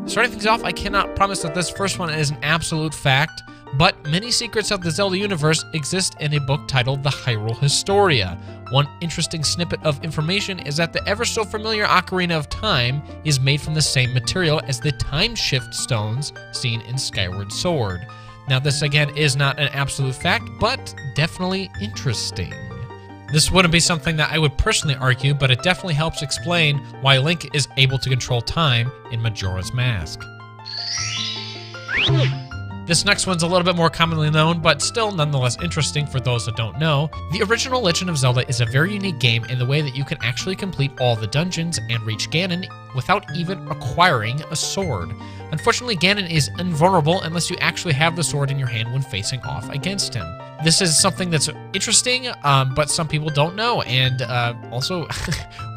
Starting things off, I cannot promise that this first one is an absolute fact, but many secrets of the Zelda universe exist in a book titled The Hyrule Historia. One interesting snippet of information is that the ever-so-familiar Ocarina of Time is made from the same material as the Time Shift Stones seen in Skyward Sword. Now, this again is not an absolute fact, but definitely interesting. This wouldn't be something that I would personally argue, but it definitely helps explain why Link is able to control time in Majora's Mask. This next one's a little bit more commonly known, but still nonetheless interesting for those that don't know. The original Legend of Zelda is a very unique game in the way that you can actually complete all the dungeons and reach Ganon without even acquiring a sword. Unfortunately, Ganon is invulnerable unless you actually have the sword in your hand when facing off against him. This is something that's interesting, but some people don't know, and also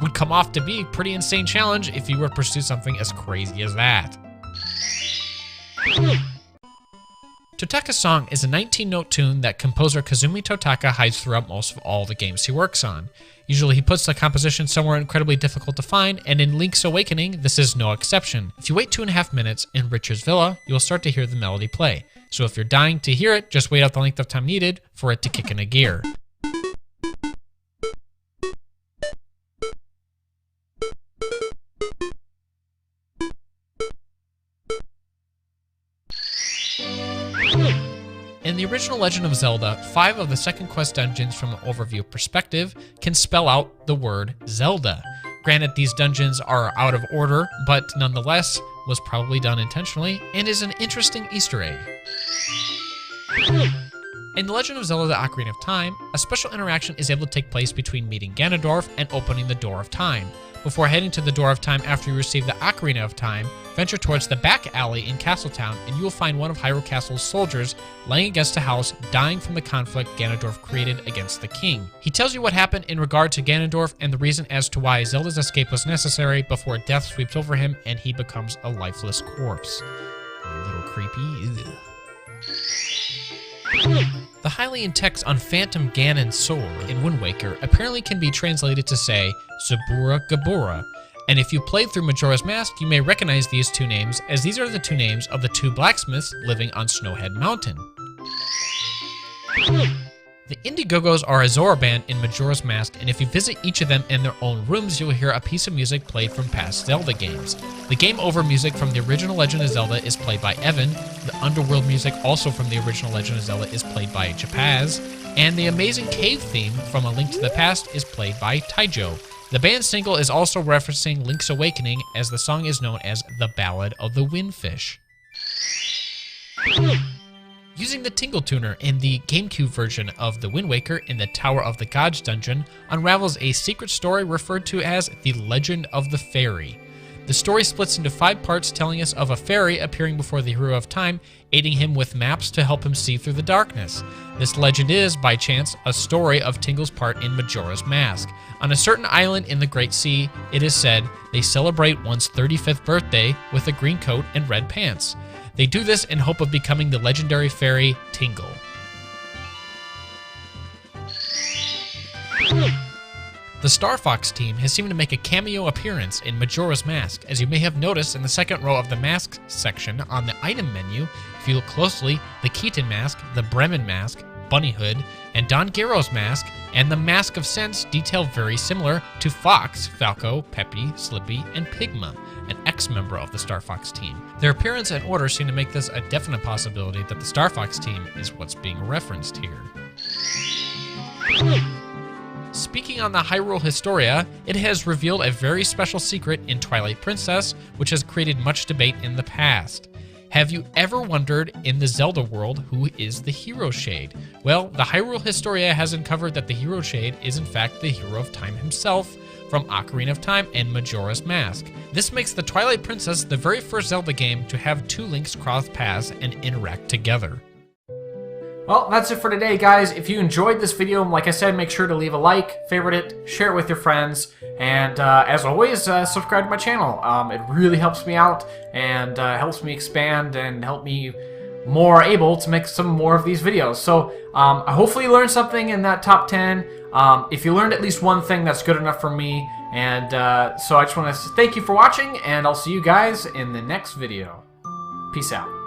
would come off to be a pretty insane challenge if you were to pursue something as crazy as that. Totaka's Song is a 19-note tune that composer Kazumi Totaka hides throughout most of all the games he works on. Usually he puts the composition somewhere incredibly difficult to find, and in Link's Awakening, this is no exception. If you wait 2.5 minutes in Richard's Villa, you will start to hear the melody play. So if you're dying to hear it, just wait out the length of time needed for it to kick into gear. In the original Legend of Zelda, 5 of the second quest dungeons from an overview perspective can spell out the word Zelda. Granted, these dungeons are out of order, but nonetheless was probably done intentionally and is an interesting Easter egg. In The Legend of Zelda: The Ocarina of Time, a special interaction is able to take place between meeting Ganondorf and opening the Door of Time. Before heading to the Door of Time after you receive the Ocarina of Time, venture towards the back alley in Castletown and you will find one of Hyrule Castle's soldiers laying against a house, dying from the conflict Ganondorf created against the king. He tells you what happened in regard to Ganondorf and the reason as to why Zelda's escape was necessary before death sweeps over him and he becomes a lifeless corpse. A little creepy. Ugh. The Hylian text on Phantom Ganon's sword in Wind Waker apparently can be translated to say Zabura Gabura, and if you played through Majora's Mask, you may recognize these two names, as these are the two names of the 2 blacksmiths living on Snowhead Mountain. The Indigogos are a Zora band in Majora's Mask, and if you visit each of them in their own rooms, you'll hear a piece of music played from past Zelda games. The game over music from the original Legend of Zelda is played by Evan, the underworld music also from the original Legend of Zelda is played by Japaz, and the amazing cave theme from A Link to the Past is played by Taijo. The band single is also referencing Link's Awakening, as the song is known as The Ballad of the Windfish. Using the Tingle Tuner in the GameCube version of the Wind Waker in the Tower of the Gods dungeon unravels a secret story referred to as the Legend of the Fairy. The story splits into 5 parts telling us of a fairy appearing before the hero of time, aiding him with maps to help him see through the darkness. This legend is, by chance, a story of Tingle's part in Majora's Mask. On a certain island in the Great Sea, it is said, they celebrate one's 35th birthday with a green coat and red pants. They do this in hope of becoming the legendary fairy Tingle. The Star Fox team has seemed to make a cameo appearance in Majora's Mask, as you may have noticed in the second row of the Masks section on the item menu. If you look closely, the Keaton mask, the Bremen mask, Bunny Hood, and Don Garro's mask, and the Mask of Sense detail very similar to Fox, Falco, Peppy, Slippy, and Pigma, an ex-member of the Star Fox team. Their appearance and order seem to make this a definite possibility that the Star Fox team is what's being referenced here. Speaking on the Hyrule Historia, it has revealed a very special secret in Twilight Princess, which has created much debate in the past. Have you ever wondered in the Zelda world who is the Hero Shade? Well, the Hyrule Historia has uncovered that the Hero Shade is in fact the Hero of Time himself from Ocarina of Time and Majora's Mask. This makes the Twilight Princess the very first Zelda game to have 2 links cross paths and interact together. Well, that's it for today, guys. If you enjoyed this video, like I said, make sure to leave a like, favorite it, share it with your friends, and as always, subscribe to my channel. It really helps me out and helps me expand and help me more able to make some more of these videos. So hopefully you learned something in that top 10. If you learned at least one thing, that's good enough for me. And so I just want to thank you for watching, and I'll see you guys in the next video. Peace out.